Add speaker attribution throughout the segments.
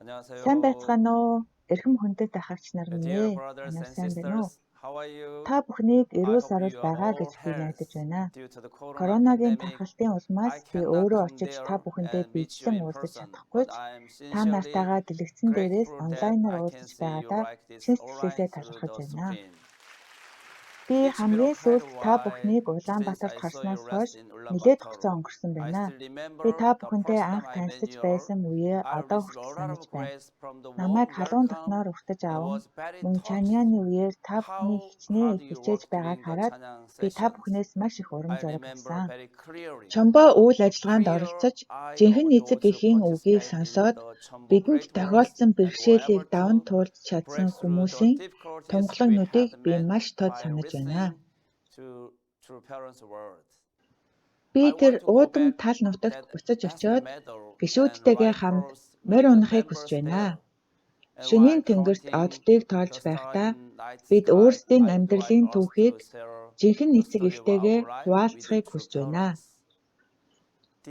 Speaker 1: Сайн
Speaker 2: 안녕하세요.
Speaker 1: байцгаана уу? Эрхэм хүндэт ахагч нар минь ээ.
Speaker 2: Dear brothers
Speaker 1: Танай
Speaker 2: and
Speaker 1: сайн байна уу?
Speaker 2: sisters, how are you?
Speaker 1: Та бүхнийг
Speaker 2: I
Speaker 1: эрүүл
Speaker 2: hope
Speaker 1: сарвал
Speaker 2: you are
Speaker 1: байгаа гэж
Speaker 2: all
Speaker 1: би найдаж
Speaker 2: healthy.
Speaker 1: байна.
Speaker 2: Due to the corona
Speaker 1: Коронагийн
Speaker 2: pandemic,
Speaker 1: тархалтын улмаас
Speaker 2: I
Speaker 1: би
Speaker 2: cannot
Speaker 1: өөрөө
Speaker 2: come
Speaker 1: очиж та
Speaker 2: there
Speaker 1: бүхэндээ
Speaker 2: and meet you
Speaker 1: бичлэн
Speaker 2: in
Speaker 1: уулзаж
Speaker 2: person,
Speaker 1: чадахгүй
Speaker 2: but
Speaker 1: ч
Speaker 2: I am
Speaker 1: та
Speaker 2: sincerely
Speaker 1: нартайгаа дэлгэцэн дээрээс
Speaker 2: grateful that
Speaker 1: онлайнаар
Speaker 2: I can
Speaker 1: уулзаж
Speaker 2: see you
Speaker 1: байгаадаа
Speaker 2: like this
Speaker 1: чин
Speaker 2: online
Speaker 1: сэтгэлээсээ
Speaker 2: through
Speaker 1: талархаж
Speaker 2: the
Speaker 1: байна.
Speaker 2: screen.
Speaker 1: Би
Speaker 2: It's been a
Speaker 1: хамгийн
Speaker 2: quite a
Speaker 1: сүүлд та
Speaker 2: while
Speaker 1: бүхнийг
Speaker 2: since
Speaker 1: Улаанбаатарт
Speaker 2: I saw you
Speaker 1: харсноос хойш
Speaker 2: last in
Speaker 1: нэлээд хугацаа
Speaker 2: Ulaanbaatar.
Speaker 1: өнгөрсөн
Speaker 2: I
Speaker 1: байна.
Speaker 2: still
Speaker 1: Би
Speaker 2: remember
Speaker 1: та
Speaker 2: the
Speaker 1: бүхэнтэй
Speaker 2: first
Speaker 1: анх
Speaker 2: time I met
Speaker 1: танилцаж
Speaker 2: you.
Speaker 1: байсан үеэ
Speaker 2: I
Speaker 1: одоо
Speaker 2: received
Speaker 1: хүртэл
Speaker 2: a lot
Speaker 1: санаж
Speaker 2: of
Speaker 1: байна.
Speaker 2: grace from the
Speaker 1: Намайг
Speaker 2: warm
Speaker 1: халуун
Speaker 2: welcome.
Speaker 1: дохноор уртаж
Speaker 2: I
Speaker 1: аван
Speaker 2: was very
Speaker 1: мөн
Speaker 2: touched
Speaker 1: чамьяаны үеэр та бүхний
Speaker 2: how
Speaker 1: хичнээн
Speaker 2: hard
Speaker 1: их
Speaker 2: you
Speaker 1: хичээж
Speaker 2: work
Speaker 1: байгааг
Speaker 2: during the
Speaker 1: хараад
Speaker 2: Chanang
Speaker 1: би та
Speaker 2: sessions.
Speaker 1: бүхнээс маш их урам
Speaker 2: I
Speaker 1: зориг
Speaker 2: remember
Speaker 1: авсан.
Speaker 2: very clearly
Speaker 1: Чомбоо үйл
Speaker 2: the
Speaker 1: ажиллагаанд
Speaker 2: prayer
Speaker 1: оролцож
Speaker 2: I
Speaker 1: жинхэнэ эцэг
Speaker 2: overjoyed to
Speaker 1: эхийн үгийг
Speaker 2: participate in
Speaker 1: сонсоод
Speaker 2: the Chombo
Speaker 1: бидэнд
Speaker 2: Great Works
Speaker 1: тохиолдсон
Speaker 2: and
Speaker 1: бэрхшээлийг
Speaker 2: were able
Speaker 1: даван
Speaker 2: to
Speaker 1: туулж
Speaker 2: break
Speaker 1: чадсан
Speaker 2: through the
Speaker 1: хүмүүсийн
Speaker 2: difficulties we
Speaker 1: тунгалагнуудыг
Speaker 2: had
Speaker 1: би
Speaker 2: met
Speaker 1: маш тод
Speaker 2: by
Speaker 1: санаж байна.
Speaker 2: listening to parents' words.
Speaker 1: Би
Speaker 2: I
Speaker 1: тэр
Speaker 2: want to go
Speaker 1: уудам
Speaker 2: back
Speaker 1: тал нутагт
Speaker 2: that
Speaker 1: буцаж очиод
Speaker 2: estimator and
Speaker 1: гишүүдтэйгээ
Speaker 2: write
Speaker 1: хамт
Speaker 2: first
Speaker 1: морь
Speaker 2: with the
Speaker 1: унахыг хүсэж
Speaker 2: members
Speaker 1: байна.
Speaker 2: there. And
Speaker 1: Шөнийн
Speaker 2: while
Speaker 1: тэнгэрт
Speaker 2: counting
Speaker 1: оддыг тоолж
Speaker 2: the star
Speaker 1: байхдаа
Speaker 2: in night
Speaker 1: бид
Speaker 2: sky,
Speaker 1: өөрсдийн
Speaker 2: I'd like
Speaker 1: амьдралын
Speaker 2: us to
Speaker 1: түүхийг
Speaker 2: share
Speaker 1: жинхэнэ
Speaker 2: the
Speaker 1: эцэг
Speaker 2: story of
Speaker 1: эхтэйгээ
Speaker 2: our life with the
Speaker 1: хуваалцахыг
Speaker 2: true
Speaker 1: хүсэж байна.
Speaker 2: parents.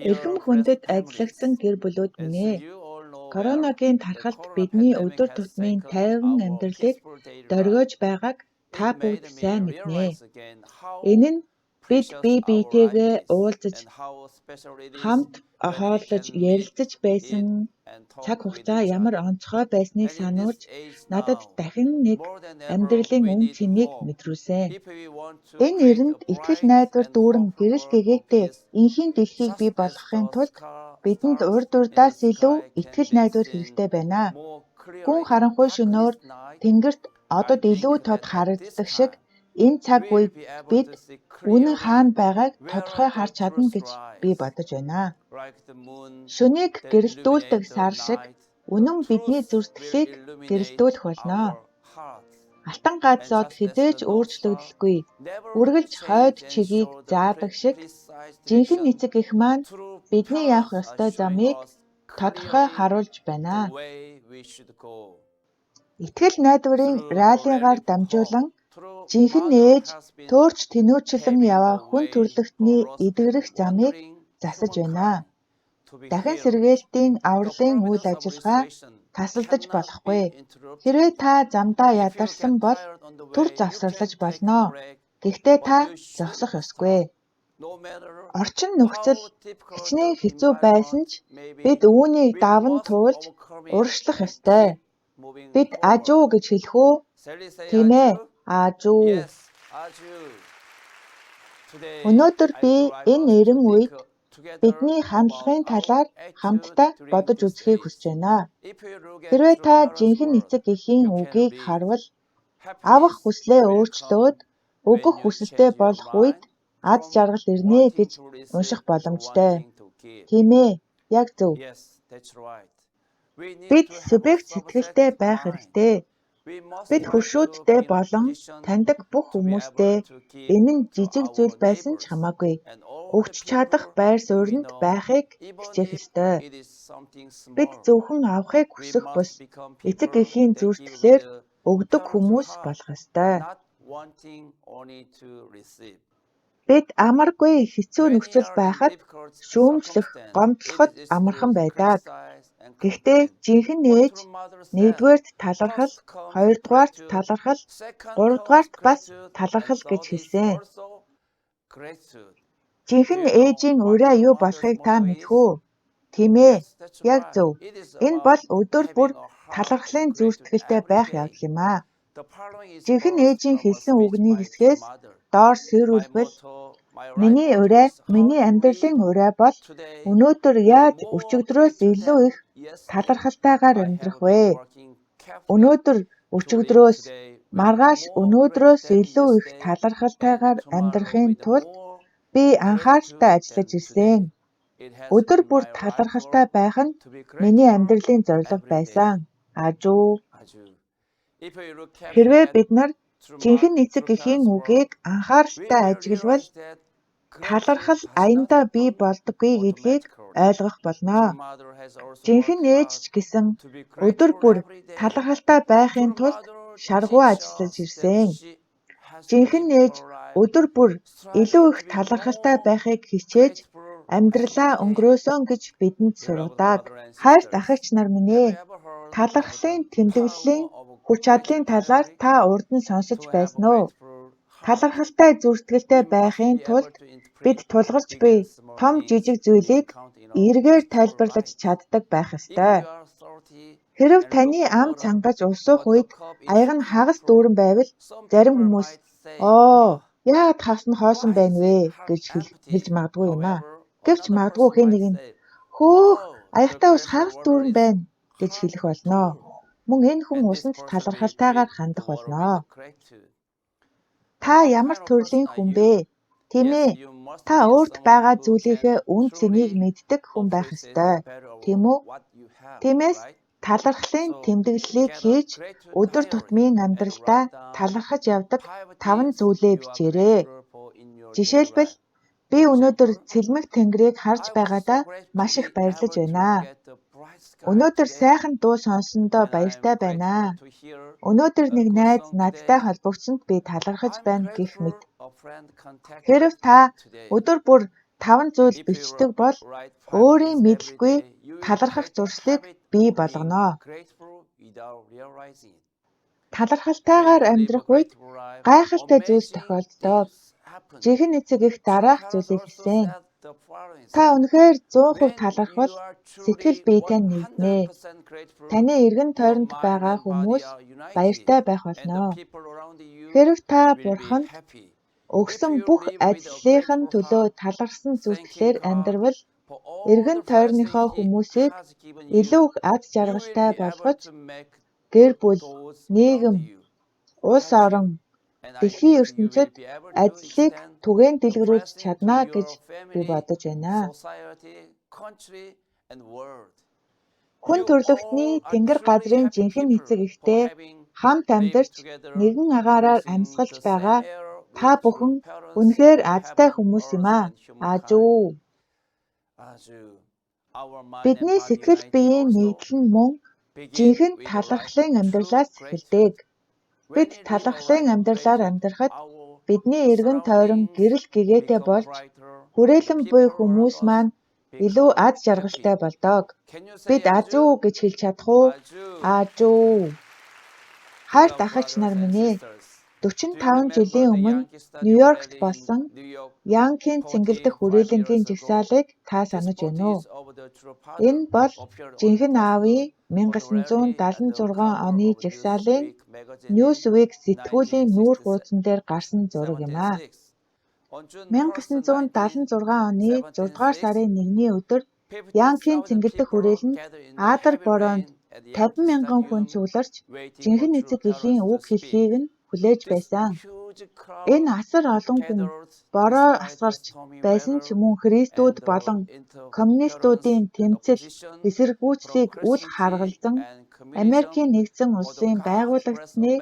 Speaker 1: Эрхэм
Speaker 2: Dear
Speaker 1: хүндэт
Speaker 2: blessed families,
Speaker 1: ажиллагдсан гэр бүлүүд
Speaker 2: as
Speaker 1: минь ээ.
Speaker 2: you all know well,
Speaker 1: Коронавигийн
Speaker 2: the
Speaker 1: тархалт
Speaker 2: corona
Speaker 1: бидний
Speaker 2: pandemic
Speaker 1: өдөр
Speaker 2: has
Speaker 1: тутмын
Speaker 2: shaken
Speaker 1: тайван
Speaker 2: our
Speaker 1: амьдралыг
Speaker 2: peaceful daily
Speaker 1: дөргиож
Speaker 2: life.
Speaker 1: байгааг та
Speaker 2: It
Speaker 1: бүгд
Speaker 2: made me
Speaker 1: сайн мэднэ.
Speaker 2: realize again how
Speaker 1: Энэ нь бид
Speaker 2: precious
Speaker 1: бие
Speaker 2: our life
Speaker 1: биетэйгээ
Speaker 2: is
Speaker 1: уулзаж
Speaker 2: and how special it is
Speaker 1: хамт
Speaker 2: when we
Speaker 1: хооллож
Speaker 2: can meet,
Speaker 1: ярилцаж байсан
Speaker 2: eat, and
Speaker 1: цаг
Speaker 2: talk with
Speaker 1: хугацаа
Speaker 2: each
Speaker 1: ямар
Speaker 2: other.
Speaker 1: онцгой байсныг
Speaker 2: And in this
Speaker 1: сануулж
Speaker 2: age
Speaker 1: надад
Speaker 2: now,
Speaker 1: дахин нэг
Speaker 2: more than ever,
Speaker 1: амьдралын
Speaker 2: we
Speaker 1: үн
Speaker 2: need
Speaker 1: цэнийг
Speaker 2: hope.
Speaker 1: мэдрүүлсэн.
Speaker 2: If we want to
Speaker 1: Энэ
Speaker 2: create a
Speaker 1: эрэнд итгэл
Speaker 2: bright
Speaker 1: найдвар
Speaker 2: and
Speaker 1: дүүрэн
Speaker 2: hopeful
Speaker 1: гэрэл
Speaker 2: world of
Speaker 1: гэгээтэй
Speaker 2: peace,
Speaker 1: энхийн дэлхийг бий
Speaker 2: just as
Speaker 1: болгохын
Speaker 2: the
Speaker 1: тулд бидэнд
Speaker 2: stars
Speaker 1: урд
Speaker 2: in the
Speaker 1: урдаас илүү
Speaker 2: sky can
Speaker 1: итгэл
Speaker 2: be
Speaker 1: найдвар
Speaker 2: seen
Speaker 1: хэрэгтэй байна.
Speaker 2: more
Speaker 1: Гүн
Speaker 2: clearly in
Speaker 1: харанхуй шөнөөр
Speaker 2: darkest night,
Speaker 1: тэнгэрт
Speaker 2: I
Speaker 1: одод илүү
Speaker 2: think
Speaker 1: тод
Speaker 2: that at this
Speaker 1: харагддаг шиг
Speaker 2: time,
Speaker 1: энэ цаг
Speaker 2: we'll
Speaker 1: үед
Speaker 2: be able
Speaker 1: бид
Speaker 2: to see
Speaker 1: үнэн хаана
Speaker 2: clearly
Speaker 1: байгааг
Speaker 2: where
Speaker 1: тодорхой
Speaker 2: the
Speaker 1: харж чадна
Speaker 2: truth
Speaker 1: гэж би
Speaker 2: lies.
Speaker 1: бодож байна.
Speaker 2: Like the moon
Speaker 1: Шөнийг
Speaker 2: that
Speaker 1: гэрэлтүүлдэг
Speaker 2: illuminates the
Speaker 1: сар шиг
Speaker 2: night, the
Speaker 1: үнэн бидний
Speaker 2: truth will
Speaker 1: зүртгэлийг
Speaker 2: illuminate
Speaker 1: гэрэлтүүлэх болно.
Speaker 2: our hearts.
Speaker 1: Алтан
Speaker 2: And
Speaker 1: газлоод
Speaker 2: just as
Speaker 1: хизээж
Speaker 2: the North Star
Speaker 1: өөрчлөгдөхгүй
Speaker 2: never
Speaker 1: үргэлж хойд
Speaker 2: change and
Speaker 1: чигийг
Speaker 2: show the
Speaker 1: заадаг шиг
Speaker 2: precise
Speaker 1: жинхэнэ
Speaker 2: direction,
Speaker 1: эцэг эх маань
Speaker 2: true
Speaker 1: бидний явах
Speaker 2: parents are
Speaker 1: ёстой
Speaker 2: showing
Speaker 1: замыг
Speaker 2: us
Speaker 1: тодорхой
Speaker 2: clearly
Speaker 1: харуулж
Speaker 2: the
Speaker 1: байна.
Speaker 2: way we should go.
Speaker 1: Итгэл найдварын
Speaker 2: Through the
Speaker 1: раллигаар
Speaker 2: relic of hope,
Speaker 1: дамжуулан
Speaker 2: through
Speaker 1: жинхэнэ
Speaker 2: Mother
Speaker 1: ээж
Speaker 2: has been
Speaker 1: туурч тэнүүчлэн
Speaker 2: paving
Speaker 1: яваа
Speaker 2: the
Speaker 1: хүн
Speaker 2: way
Speaker 1: төрлөختний
Speaker 2: for us and
Speaker 1: эдгэрэх замыг
Speaker 2: wandering
Speaker 1: засаж байна.
Speaker 2: humankind to be
Speaker 1: Дахин
Speaker 2: healed.
Speaker 1: сэргээлтийн
Speaker 2: The
Speaker 1: авралын үйл
Speaker 2: providence of
Speaker 1: ажиллагаа
Speaker 2: restoration
Speaker 1: тасалдаж
Speaker 2: cannot
Speaker 1: болохгүй.
Speaker 2: be interrupted.
Speaker 1: Хэрвээ та замдаа
Speaker 2: If you
Speaker 1: ядарсан
Speaker 2: get
Speaker 1: бол
Speaker 2: tired on the
Speaker 1: түр
Speaker 2: way, you
Speaker 1: завсарлаж
Speaker 2: can take a
Speaker 1: болно.
Speaker 2: break,
Speaker 1: Гэхдээ
Speaker 2: but
Speaker 1: та
Speaker 2: you
Speaker 1: зогсох
Speaker 2: shouldn't
Speaker 1: ёсгүй.
Speaker 2: stop. No matter
Speaker 1: Орчин нөхцөл
Speaker 2: how difficult
Speaker 1: хичнээн
Speaker 2: the
Speaker 1: хэцүү байсан ч
Speaker 2: environment may
Speaker 1: бид
Speaker 2: be,
Speaker 1: үүнийг
Speaker 2: we
Speaker 1: даван
Speaker 2: must
Speaker 1: туулж
Speaker 2: overcome it
Speaker 1: урагшлах
Speaker 2: and
Speaker 1: ёстой.
Speaker 2: keep moving
Speaker 1: Бид ажуу
Speaker 2: forward.
Speaker 1: гэж хэлэх үү?
Speaker 2: Shall we say
Speaker 1: Тийм ээ.
Speaker 2: aju?
Speaker 1: Ажуу.
Speaker 2: Yes, aju. Today,
Speaker 1: Өнөөдөр
Speaker 2: I
Speaker 1: би
Speaker 2: would like
Speaker 1: энэ
Speaker 2: us to
Speaker 1: эрен
Speaker 2: think
Speaker 1: үед
Speaker 2: together
Speaker 1: бидний
Speaker 2: about
Speaker 1: хандлагын
Speaker 2: our
Speaker 1: талаар
Speaker 2: attitude
Speaker 1: хамтдаа
Speaker 2: during
Speaker 1: бодож
Speaker 2: this
Speaker 1: үзэхийг
Speaker 2: age.
Speaker 1: хүсэж байна.
Speaker 2: If you look at
Speaker 1: Хэрвээ
Speaker 2: the
Speaker 1: та
Speaker 2: parents'
Speaker 1: жинхэнэ
Speaker 2: word,
Speaker 1: эцэг эхийн
Speaker 2: you can
Speaker 1: үгийг
Speaker 2: read,
Speaker 1: харвал авах
Speaker 2: happiness
Speaker 1: хүслээ
Speaker 2: will
Speaker 1: өөрчлөөд
Speaker 2: come when
Speaker 1: өгөх
Speaker 2: you
Speaker 1: хүсэлтэй
Speaker 2: change your
Speaker 1: болох үед
Speaker 2: mind
Speaker 1: аз
Speaker 2: from
Speaker 1: жаргал ирнэ
Speaker 2: wanting
Speaker 1: гэж
Speaker 2: to
Speaker 1: унших
Speaker 2: receive to
Speaker 1: боломжтой.
Speaker 2: wanting to give.
Speaker 1: Тийм ээ. Яг зөв.
Speaker 2: Yes, that's right. We need
Speaker 1: Бид
Speaker 2: to have a
Speaker 1: субъект сэтгэлтэй
Speaker 2: subject
Speaker 1: байх
Speaker 2: mind.
Speaker 1: хэрэгтэй.
Speaker 2: We must
Speaker 1: Бид
Speaker 2: try to
Speaker 1: хуршүүдтэй
Speaker 2: be in a
Speaker 1: болон
Speaker 2: position
Speaker 1: таньдаг бүх
Speaker 2: to be able
Speaker 1: хүмүүстэй
Speaker 2: to give
Speaker 1: энэ нь
Speaker 2: to
Speaker 1: жижиг
Speaker 2: our
Speaker 1: зүйл байсан ч
Speaker 2: neighbors
Speaker 1: хамаагүй
Speaker 2: and all the
Speaker 1: өгч чадах
Speaker 2: people
Speaker 1: байр
Speaker 2: we
Speaker 1: сууринд
Speaker 2: know,
Speaker 1: байхыг
Speaker 2: even
Speaker 1: хичээх
Speaker 2: if
Speaker 1: ёстой.
Speaker 2: it is something
Speaker 1: Бид
Speaker 2: small.
Speaker 1: зөвхөн авахыг
Speaker 2: We
Speaker 1: хүсэх бус
Speaker 2: must become
Speaker 1: эцэг
Speaker 2: people
Speaker 1: эхийн
Speaker 2: that give with
Speaker 1: зүртгэлээр
Speaker 2: a
Speaker 1: өгдөг
Speaker 2: parent's
Speaker 1: хүмүүс
Speaker 2: heart,
Speaker 1: болох ёстой.
Speaker 2: not wanting only to receive.
Speaker 1: Бид амаргүй хэцүү
Speaker 2: When you
Speaker 1: нөхцөл
Speaker 2: are in
Speaker 1: байхад
Speaker 2: difficult
Speaker 1: шүүмжлэх,
Speaker 2: circumstance, it
Speaker 1: гомдлоход
Speaker 2: is easy
Speaker 1: амархан
Speaker 2: to
Speaker 1: байдаг.
Speaker 2: criticize and
Speaker 1: Гэхдээ
Speaker 2: complain.
Speaker 1: жинхэнэ
Speaker 2: But
Speaker 1: ээж
Speaker 2: true mother said,
Speaker 1: нэгдүгээрт талархал,
Speaker 2: first comes
Speaker 1: хоёрдугаарт
Speaker 2: gratitude,
Speaker 1: талархал,
Speaker 2: second comes
Speaker 1: гуравдугаарт бас
Speaker 2: gratitude, and
Speaker 1: талархал гэж
Speaker 2: third is
Speaker 1: хэлсэн.
Speaker 2: also gratitude. Do
Speaker 1: Жинхэнэ
Speaker 2: you know
Speaker 1: ээжийн
Speaker 2: what
Speaker 1: ураа
Speaker 2: true
Speaker 1: юу
Speaker 2: mother's
Speaker 1: болохыг та
Speaker 2: motto
Speaker 1: мэдэх
Speaker 2: is?
Speaker 1: үү? Тийм ээ.
Speaker 2: Yes, that's
Speaker 1: Яг
Speaker 2: right.
Speaker 1: зөв.
Speaker 2: It is
Speaker 1: Энэ бол
Speaker 2: about
Speaker 1: өдөр бүр
Speaker 2: having a heart of
Speaker 1: талархлын
Speaker 2: gratitude
Speaker 1: зүртгэлтэй
Speaker 2: every
Speaker 1: байх
Speaker 2: day.
Speaker 1: явдал юм аа.
Speaker 2: The following is
Speaker 1: Жинхэнэ
Speaker 2: borrowed
Speaker 1: ээжийн
Speaker 2: from a
Speaker 1: хэлсэн
Speaker 2: speech
Speaker 1: үгний
Speaker 2: by true
Speaker 1: хэсгээс
Speaker 2: mother.
Speaker 1: доор
Speaker 2: My
Speaker 1: сүйрүүлбэл
Speaker 2: motto, my right
Speaker 1: миний
Speaker 2: motto
Speaker 1: ураа,
Speaker 2: is how
Speaker 1: миний
Speaker 2: to
Speaker 1: амьдралын
Speaker 2: live
Speaker 1: ураа бол
Speaker 2: today
Speaker 1: өнөөдөр
Speaker 2: with
Speaker 1: яаж
Speaker 2: more
Speaker 1: өчигдрөөс
Speaker 2: gratitude
Speaker 1: илүү
Speaker 2: than
Speaker 1: их
Speaker 2: yesterday.
Speaker 1: талархалтайгаар
Speaker 2: I
Speaker 1: амьдрах
Speaker 2: have been
Speaker 1: вэ?
Speaker 2: working carefully
Speaker 1: Өнөөдөр
Speaker 2: to live
Speaker 1: өчигдрөөс
Speaker 2: today with
Speaker 1: маргааш
Speaker 2: more
Speaker 1: өнөөдрөөс
Speaker 2: gratitude than
Speaker 1: илүү их
Speaker 2: yesterday
Speaker 1: талархалтайгаар
Speaker 2: and tomorrow
Speaker 1: амьдрахын
Speaker 2: with
Speaker 1: тулд
Speaker 2: more
Speaker 1: би анхааралтай
Speaker 2: gratitude
Speaker 1: ажиллаж
Speaker 2: than
Speaker 1: ирсэн.
Speaker 2: today. It has
Speaker 1: Өдөр
Speaker 2: been
Speaker 1: бүр
Speaker 2: my right
Speaker 1: талархалтай
Speaker 2: goal
Speaker 1: байх нь
Speaker 2: to be
Speaker 1: миний
Speaker 2: grateful
Speaker 1: амьдралын зорилго
Speaker 2: every day.
Speaker 1: байсан. Ажуу.
Speaker 2: Aju. If you look carefully
Speaker 1: Хэрвээ
Speaker 2: at
Speaker 1: бид нар жинхэнэ эцэг
Speaker 2: true
Speaker 1: эхийн
Speaker 2: parents' word,
Speaker 1: үгийг
Speaker 2: we
Speaker 1: анхааралтай
Speaker 2: will
Speaker 1: ажиглавал
Speaker 2: realize that gratitude
Speaker 1: талархал
Speaker 2: does not
Speaker 1: аяндаа бий
Speaker 2: happen
Speaker 1: болдоггүй гэдгийг
Speaker 2: automatically.
Speaker 1: ойлгох болно.
Speaker 2: True mother has also worked
Speaker 1: Жинхэнэ ээж
Speaker 2: hard
Speaker 1: ч гэсэн
Speaker 2: to be
Speaker 1: өдөр
Speaker 2: grateful
Speaker 1: бүр
Speaker 2: every day.
Speaker 1: талархалтай байхын
Speaker 2: True
Speaker 1: тулд
Speaker 2: mother
Speaker 1: шаргуу
Speaker 2: teaches
Speaker 1: ажиллаж
Speaker 2: us that
Speaker 1: ирсэн.
Speaker 2: she has
Speaker 1: Жинхэнэ
Speaker 2: lived
Speaker 1: ээж
Speaker 2: her life
Speaker 1: өдөр бүр илүү
Speaker 2: striving
Speaker 1: их
Speaker 2: to be
Speaker 1: талархалтай
Speaker 2: more
Speaker 1: байхыг хичээж
Speaker 2: grateful
Speaker 1: амьдралаа
Speaker 2: every day.
Speaker 1: өнгөрөөсөн гэж бидэнд
Speaker 2: Beloved
Speaker 1: сургадаг.
Speaker 2: brother and
Speaker 1: Хайрт
Speaker 2: sisters,
Speaker 1: ахыгч нар минь
Speaker 2: have
Speaker 1: ээ.
Speaker 2: you ever heard
Speaker 1: талархлын тэмдэглэлийн хүч чадлын талаар та урд нь сонсож байсан уу? Талархалтай зүрхтгэлтэй байхын тулд бид тулгарч буй том жижиг зүйлийг эргээр тайлбарлаж чаддаг байх ёстой. Хэрэв таны ам цангаж усуух үед аяг нь хагас дүүрэн байвал зарим хүмүүс яагаад хагас нь хоосон байна вэ гэж хэлж магадгүй юм аа. Гэвч магадгүй хэн нэг нь хөөх аягтай ус хагас дүүрэн байна гэж хэлэх болно. Мөн энэ хүн усанд талархалтайгаар хандах болно. Та ямар төрлийн хүн бэ? Тийм ээ. Та өөрт байгаа зүйлийнхээ үн цэнийг мэддэг хүн байх ёстой. Тийм үү? Тиймээс талархлын тэмдэглэлийг хийж өдөр тутмын амьдралдаа талархаж явдаг 5 зүйлээ бичээрэй. Жишээлбэл би өнөөдөр цэлмэг тэнгэрийг харж байгаадаа маш их баярлаж байна. Өнөөдөр сайхан дуу сонссондоо баяртай байна. Өнөөдөр нэг найз надтай холбогдсонд би талархаж байна гэх мэт. Хэрэв та өдөр бүр 5 зүйл бичдэг бол өөрийн мэдлгүй талархах зуршлыг бий болгоно. Талархалтайгаар амьдрах үед гайхалтай зүйлс тохиолддог. Жинхэнэ эцэг их дараах зүйлийг хэлсэн. Та үнэхээр 100% талархвал сэтгэл биетэй нэгднэ. Таны эргэн тойронд байгаа хүмүүс баяртай байх болно. Хэрэв та Бурханд өгсөн бүх ажлынхын төлөө талархсан зүтгэлээр амьдрал эргэн тойрныхоо хүмүүсийг илүү их аз жаргалтай болгож гэр бүл, нийгэм, улс орон, дэлхийн ертөнцид ажлыг түгээн дэлгэрүүлж чадна гэж би бодож байна. Хүн төрлөختний тэнгэр газрын жинхэнэ эцэг эхтэй хамт амьдарч нэгэн агаараар амьсгалж байгаа та бүхэн үнэхээр азтай хүмүүс юм аа. Аажуу. Бидний сэтгэл биеийн нэгдэл нь мөн жинхэнэ талархлын амьдралаас эхэлдэг. Бид талархлын амьдралаар амьдрахад бидний эргэн тойрон гэрэл гэгээтэй болж хүрээлэн буй хүмүүс маань илүү аз жаргалтай болдог. Бид азуу гэж хэлж чадах уу? Аажуу. Хайрт ахыч нар минь ээ. 45 жилийн өмнө Нью-Йоркт болсон Янкийн цэнгэлдэх хүрээлэнгийн жагсаалыг та санаж байна уу? Энэ бол жинхэнэ аавын 1976 оны жагсаалын Newsweek сэтгүүлийн нүүр хуудсан дээр гарсан зураг юм аа. 1976 оны 6 дугаар сарын 1-ний өдөр Янкийн цэнгэлдэх хүрээлэнд Аадар бороонд 50,000 хүн цугларч жинхэнэ эцэг эхийн үг хэлхийг нь хүлээж байсан. Энэ асар олон хүн бороо асгарч байсан ч мөн христүүд болон коммунистуудын тэмцэл эсэргүүцлийг үл харгалзан Америкийн нэгдсэн улсын байгуулагдсны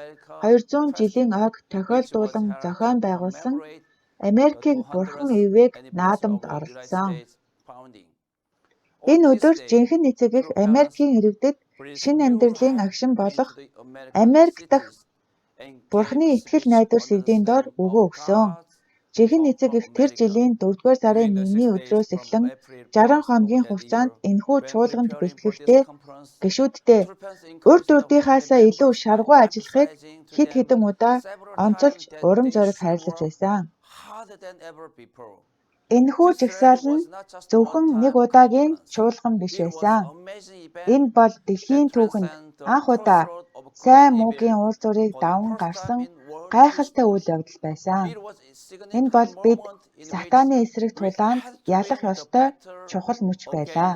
Speaker 1: 200 жилийн ойг тохиолдуулан зохион байгуулсан Америкийг бурхан ивээг наадамд оролцсон. Энэ өдөр жинхэнэ эцэг эх Америкийн иргэдэд шинэ амьдралын агшин болох Америк дахь Бурханы итгэл найдвар сэдвийн дор өгөө өгсөн. Жинхэнэ эцэг эх тэр жилийн 4-р сарын 1-ний өдрөөс эхлэн 60 хоногийн хугацаанд энэхүү чуулганд бэлтгэхдээ гишүүддээ урд урдынхаасаа илүү шаргуу ажиллахыг хэд хэдэн удаа онцолж урам зориг хайрлаж байсан. Энэхүү жагсаал нь зөвхөн нэг удаагийн чуулган биш байсан. Энэ бол дэлхийн түүхэнд анх удаа сайн муугийн уул зургийг даван гарсан гайхалтай үйл явдал байсан. Энэ бол бид сатааны эсрэг тулаанд ялах ёстой чухал мөч байлаа.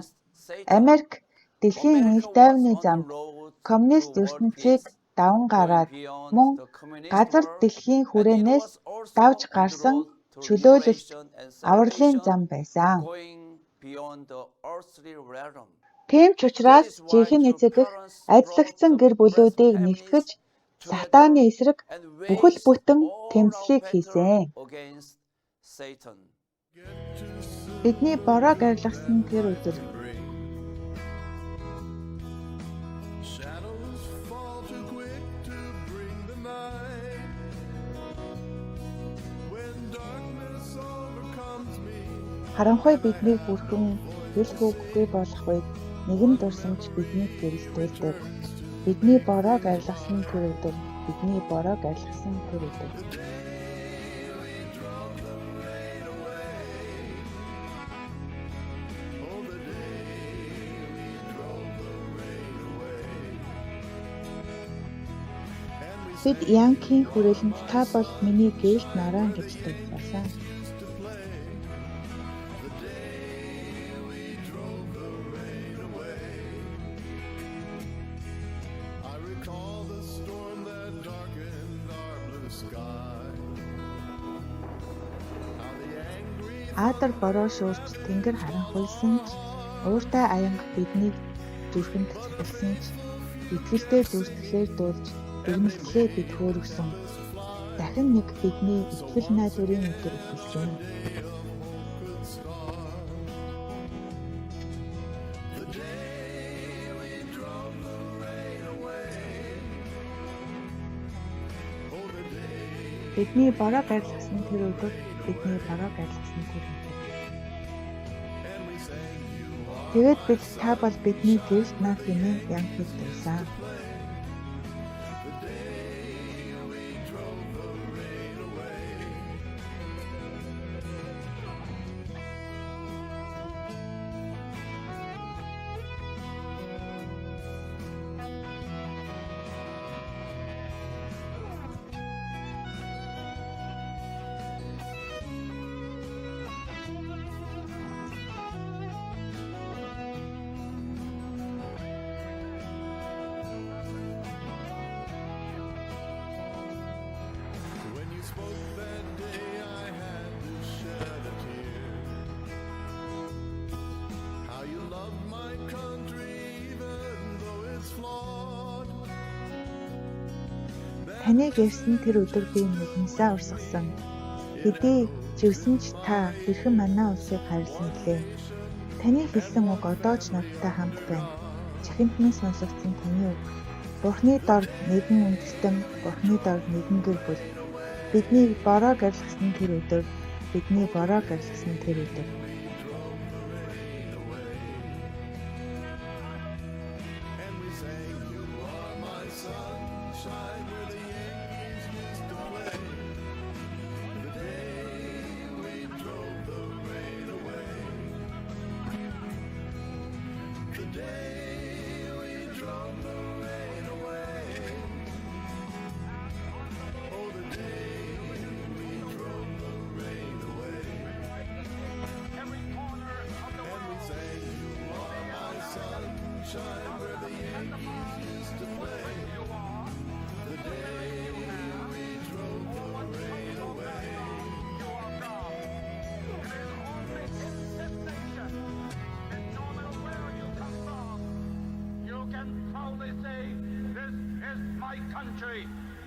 Speaker 1: Америк дэлхийн энх тайвны замд коммунист ертөнцийг даван гараад мөн газар дэлхийн хүрээнээс давж гарсан чөлөөлөлт авралын зам байсан. Тийм ч учраас жинхэнэ эцэг эх ажиллагдсан гэр бүлүүдийг нэгтгэж сатааны эсрэг бүхэл бүтэн тэмцлийг хийсэн. Бидний бороо гарилгасан тэр өдөр харанхуй биднийг бүрхэн хэл хөөхгүй болох үед нэгэн дурсамж биднийг гэрэлтүүлдэг. Бидний бороог арилгасан тэр өдөр. Бидний бороог арилгасан тэр өдөр. Бид Янкийн хүрээлэнд та бол миний гээлт нараа гэж тулгасан. Аадар бороо шуурч тэнгэр харанхуйсан ч ууртай аянга биднийг зүрхэнд цэцгэлсэн ч итгэлтэй зүртгэлээр дуулж дүгнэлтлээ бид хөөргсөн. Дахин нэг бидний итгэл найдварын өдөр эхэлжээ. Бидний бороог арилгасан тэр өдөр. Бидний бороог арилгасан тэр өдөр. Тэгээд бид та бол бидний гэрэлт нар хэмээн Янкид дуулсан. Таныг ярьсан тэр өдөр би нүднээсээ урсгасан. Хэдий живсэн ч та хэрхэн манай улсыг хайрлсан гэлээ. Таны хэлсэн үг одоо ч надтай хамт байна. Чихэнд минь сонсогдсон таны үг. Бурхны дор нэгэн үндэстэн, Бурхны дор нэгэн гэр бүл. Бидний бороог арилгасан тэр өдөр, бидний бороог арилгасан тэр өдөр.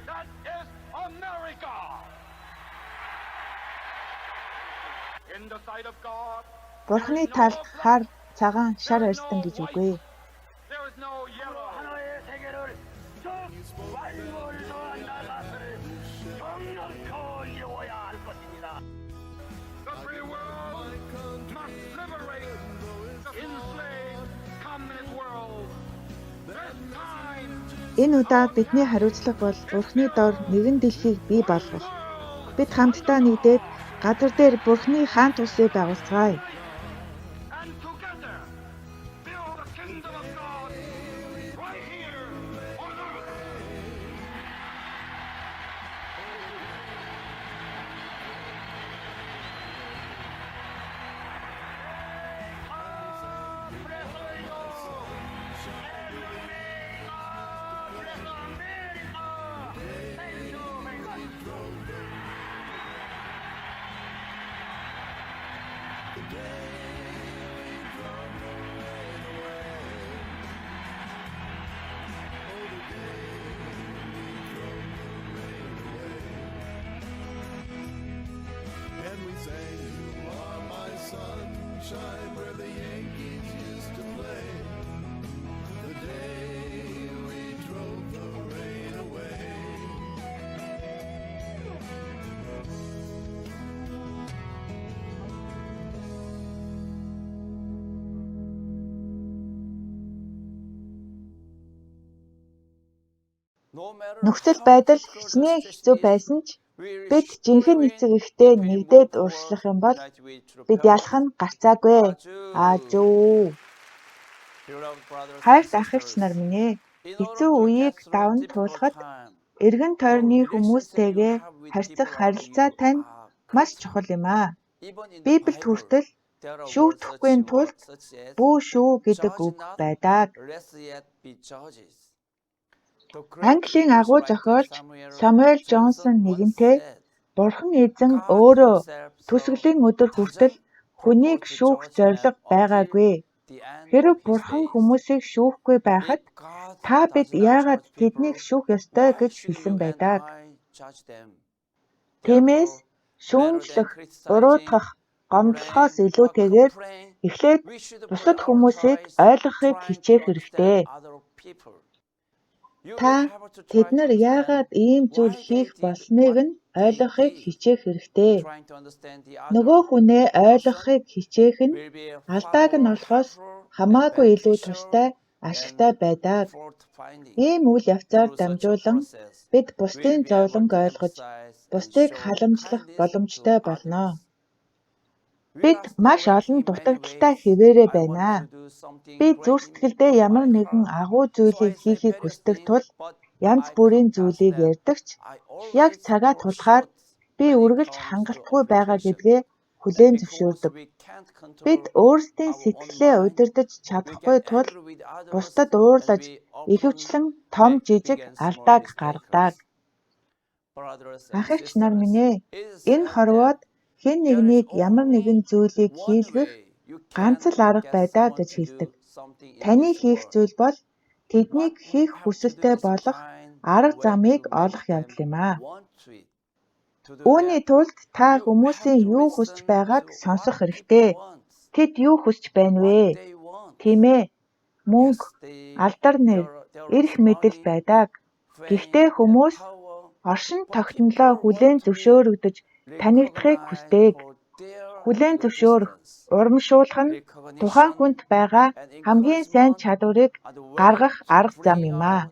Speaker 3: That is America. In the sight of God,
Speaker 1: Бурхны талд хар, цагаан, шар арьстан гэж үгүй.
Speaker 3: there is no yellow. 하나의 세계를 저 완물도 나라를 정력코 이루어야 할 것입니다. The free world must liberate the enslaved communist world. This time,
Speaker 1: Энэ удаа бидний хариуцлага бол Бурхны дор нэгэн дэлхийг бий болгох. Бид хамтдаа нэгдээд газар дээр Бурхны хаант улсыг байгуулцгаая.
Speaker 3: and together build the kingdom of God right here on earth.
Speaker 1: Нөхцөл байдал хичнээн хэцүү байсан ч бид жинхэнэ эцэг эхтэй нэгдээд уршлах юм бол бид ялах нь гарцаагүй. Аажуу. Хайрт ах эгч нар минь ээ, хэцүү үеийг даван туулахад эргэн тойрны хүмүүстэйгээ харьцах харилцаа тань маш чухал юм аа. Библиэд хүртэл шүүгдэхгүй тулд бүү шүү гэдэг үг байдаг. Английн агуу зохиолч Самуэль Джонсон нэгэнтээ Бурхан эзэн өөрөө түсгэлийн өдөр хүртэл хүнийг шүүх зорилго байгаагүй. Хэрэв Бурхан хүмүүсийг шүүхгүй байхад та бид яагаад тэднийг шүүх ёстой гэж хэлсэн байдаг. Тиймээс шүүмжлэх, буруутгах, гомдлохоос илүүтэйгээр эхлээд бусад хүмүүсийг ойлгохыг хичээх хэрэгтэй. Та тэд нар яагаад ийм зүйл хийх болсныг нь ойлгохыг хичээх хэрэгтэй. Нөгөө хүнээ ойлгохыг хичээх нь алдааг нь олохоос хамаагүй илүү тустай, ашигтай байдаг. Ийм үйл явцаар дамжуулан бид бусдын зовлонг ойлгож, бусдыг халамжлах боломжтой болно. Бид маш олон дутагдaltaй хэвээрээ байна. Би зүрх сэтгэлдээ ямар нэгэн агуу зүйлийг хийхийг хүсдэг тул янз бүрийн зүйлийг ярьдагч яг цагаа тулахаар би үргэлж хангалтгүй байгаа гэдгээ хүлээн зөвшөөрдөг. Бид өөрсдийн сэтгэлээ удирдаж чадахгүй тул бусдад уурлаж, ихэвчлэн том жижиг алдааг гаргадаг. Ах эгч нар минь ээ, энэ хорвоод хэн нэгнийг ямар нэгэн зүйлийг хийлгэх ганц л арга байдаа гэж хэлдэг. Таны хийх зүйл бол тэднийг хийх хүсэлтэй болох арга замыг олох явдал юм аа. Үүний тулд та хүмүүсийн юу хүсэж байгааг сонсох хэрэгтэй. Тэд юу хүсэж байна вэ? Тийм ээ, мөнгө, алдар нэр, эрх мэдэл байдаг. Гэхдээ хүмүүс оршин тогтнолоо хүлээн зөвшөөрөгдөж танигдахыг хүсдэг. Хүлээн зөвшөөрөх, урамшуулах нь тухайн хүнд байгаа хамгийн сайн чадварыг гаргах арга зам юм аа.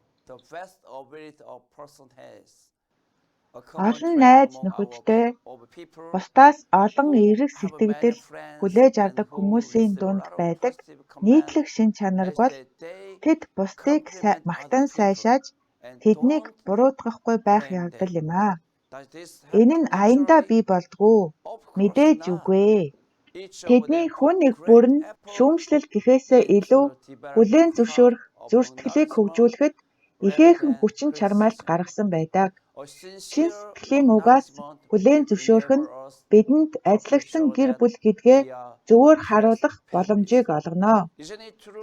Speaker 1: Олон найз нөхөдтэй, бусдаас олон эерэг сэтгэгдэл хүлээж авдаг хүмүүсийн дунд байдаг нийтлэг шин чанар бол тэд бусдыг магтан сайшааж тэднийг буруутгахгүй байх явдал юм аа. Энэ нь аяндаа бий болдгоо. Мэдээж үгүй. Тэдний хүн нэг бүр нь шүүмжлэл гэхээсээ илүү хүлээн зөвшөөрөх, зүрх сэтгэлийг хөгжүүлэхэд ихээхэн хүчин чармайлт гаргасан байдаг. Чин сэтгэлийн угаас хүлээн зөвшөөрөх нь бидэнд ажиллагдсан гэр бүл гэдгээ зөвөр харуулах боломжийг олгоно.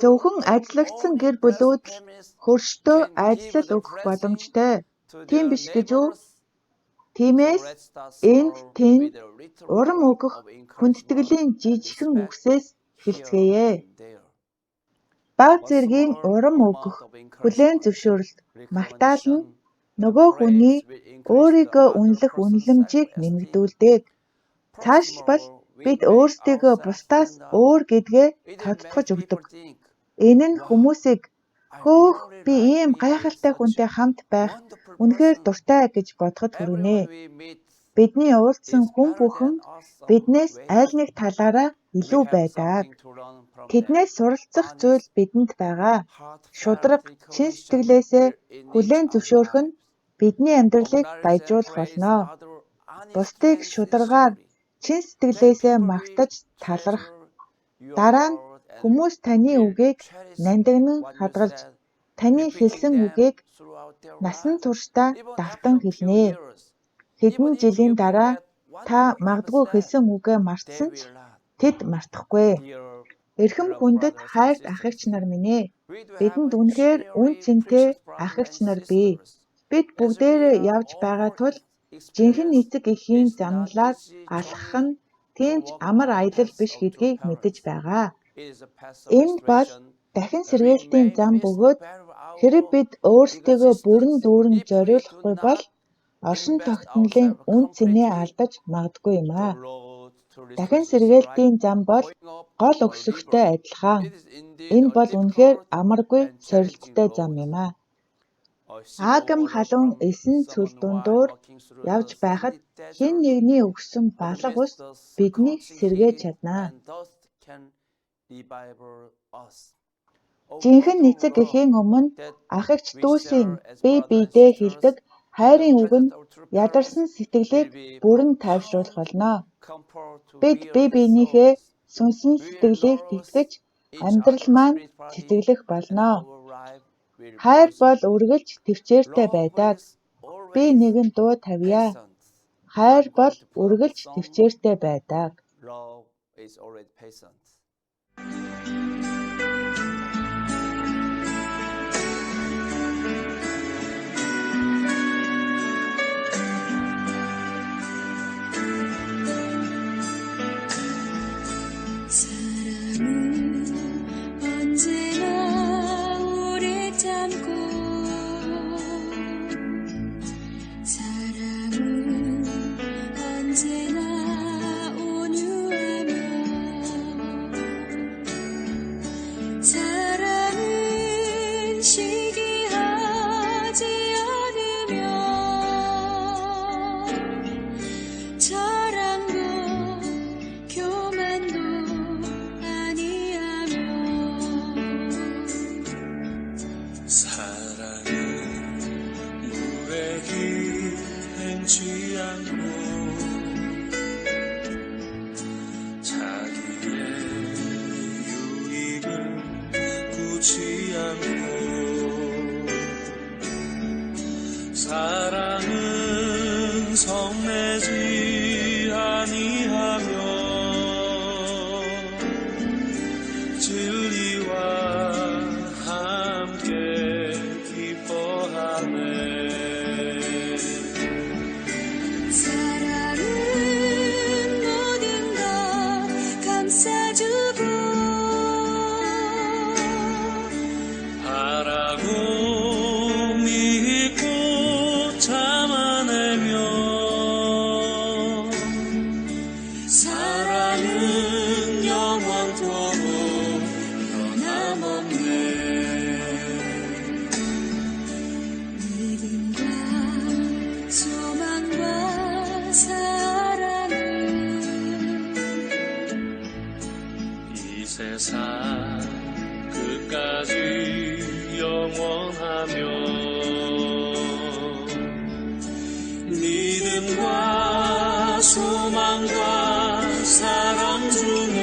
Speaker 1: Зөвхөн ажиллагдсан гэр бүлүүд л хөрштөө ажиллал өгөх боломжтой. Тийм биш гэж үү? Тиймээс энд тэнд урам өгөх хүндэтгэлийн жижигхэн үгсээс эхэлцгээе. Бага зэргийн урам өгөх, хүлээн зөвшөөрөлт, магтаал нь нөгөө хүний өөрийгөө үнэлэх үнэлэмжийг нэмэгдүүлдэг. Цаашлбал бид өөрсдийгөө бусдаас өөр гэдгээ тодтогч өгдөг. Энэ нь хүмүүсийг хөөх би ийм гайхалтай хүнтэй хамт байх үнэхээр дуртай гэж бодоход хүргэнэ. Бидний уулзсан хүн бүхэн биднээс аль нэг талаараа илүү байдаг. Тэднээс суралцах зүйл бидэнд байгаа. Шударга, чин сэтгэлээсээ хүлээн зөвшөөрөх нь бидний амьдралыг баяжуулах болно. Бусдыг шударгаар, чин сэтгэлээсээ магтаж талархах. Дараа нь хүмүүс таны үгийг нандинан хадгалж, таны хэлсэн үгийг насан туршдаа давтан хэлнэ. Хэдэн жилийн дараа та магадгүй хэлсэн үгээ мартсан ч тэд мартахгүй. Эрхэм хүндэт хайрт ах эгч нар минь ээ, бидэнд үнэхээр үн цэнтэй ах эгч нар бий. Бид бүгдээрээ явж байгаа тул жинхэнэ эцэг эхийн замналаар алхах нь тийм ч амар аялал биш гэдгийг мэдэж байгаа. Энэ бол дахин сэргээлтийн зам бөгөөд хэрэв бид өөрсдийгөө бүрэн дүүрэн зориулахгүй бол оршин тогтнолын үн цэнээ алдаж магадгүй юм аа. Дахин сэргээлтийн зам бол гол өксөгтэй адилхан. Энэ бол үнэхээр амаргүй сорилттой зам юм аа. Аадам халуун эсэн цүл дундуур явж байхад хэн нэгний өгсөн балга ус биднийг сэргээж чаднаа. Жинхэнэ эцэг эхийн өмнө ах эгч дүүсийн бие биедээ хэлдэг хайрын үг нь ядарсан сэтгэлийг бүрэн тайвшруулах болно. Бид бие биенийхээ сүнсэн сэтгэлийг тэтгэж амьдрал маань цэцэглэх болно. Хайр бол үргэлж төвчээртэй байдаг. Би нэгэн дуу тавья. Хайр бол үргэлж төвчээртэй байдаг.
Speaker 4: 사랑은 성내지 아니하며 진리와 함께 기뻐하네.
Speaker 5: 사랑은 모든 것 감싸주고
Speaker 4: 바라고 믿고 참아내며 사랑은 영원토록 변함없네.
Speaker 5: 믿음과 소망과 사랑은
Speaker 4: 이 세상 끝까지 영원하며 믿음과 소망과 사랑 중에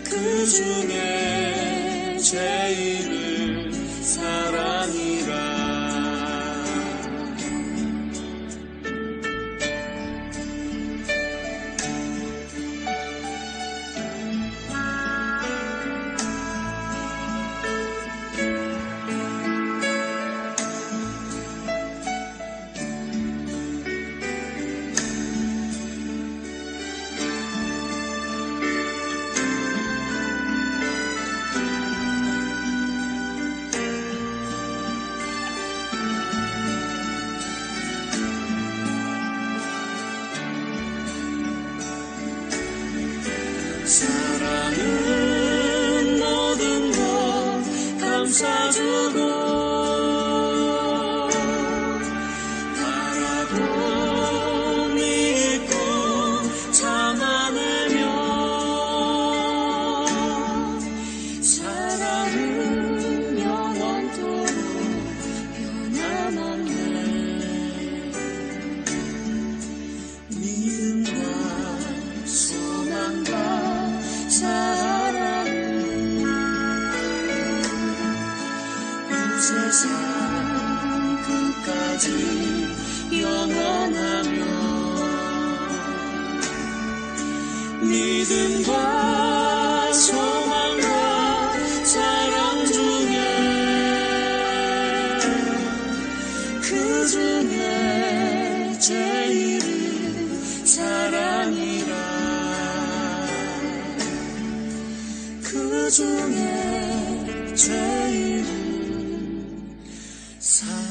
Speaker 4: 그 중에 제일은 사랑이라. 사랑은 모든 것 감싸주고 바라고 믿고 참아내며 사랑은 영원토록 변함없네. 믿음과 소망과 사랑은 이 세상 끝까지 영원하며 믿음과 소망과 사랑 중에 그 중에 제일은 사랑이라. 그 중에 제일은 사랑이라.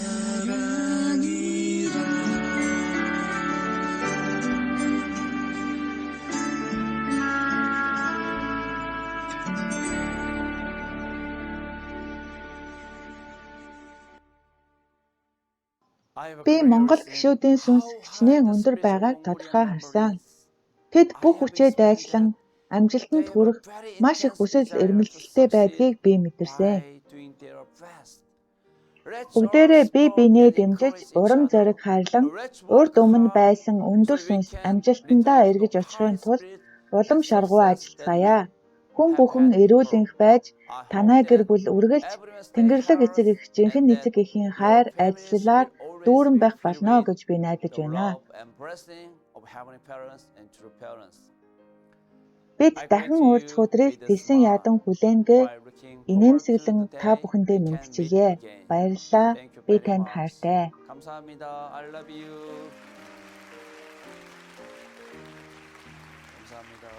Speaker 1: Би Монгол гишүүдийн сүнс хичнээн өндөр байгааг тодорхой харсан. Тэд бүх хүчээ дайчлан амжилтанд хүрэх маш их хүсэл эрмэлзэлтэй байдгийг би мэдэрсэн. Бүгдээрээ бие биенээ дэмжиж, урам зориг хайрлан, урд өмнө байсан өндөр сүнс амжилтандаа эргэж очихын тулд улам шаргуу ажиллацгаая. Хүн бүхэн эрүүл энх байж, танай гэр бүл үргэлж Тэнгэрлэг эцэг эх, жинхэнэ эцэг эхийн хайр, ажлалаар дүүрэн байх болно гэж би найдаж байна. Бид дахин уулзах өдрийг тэсэн ядан хүлээнгээ инээмсэглэн та бүхэндээ мэдчилье. Баярлалаа. Би танд хайртай.
Speaker 2: 감사합니다. I love you. 감사합니다.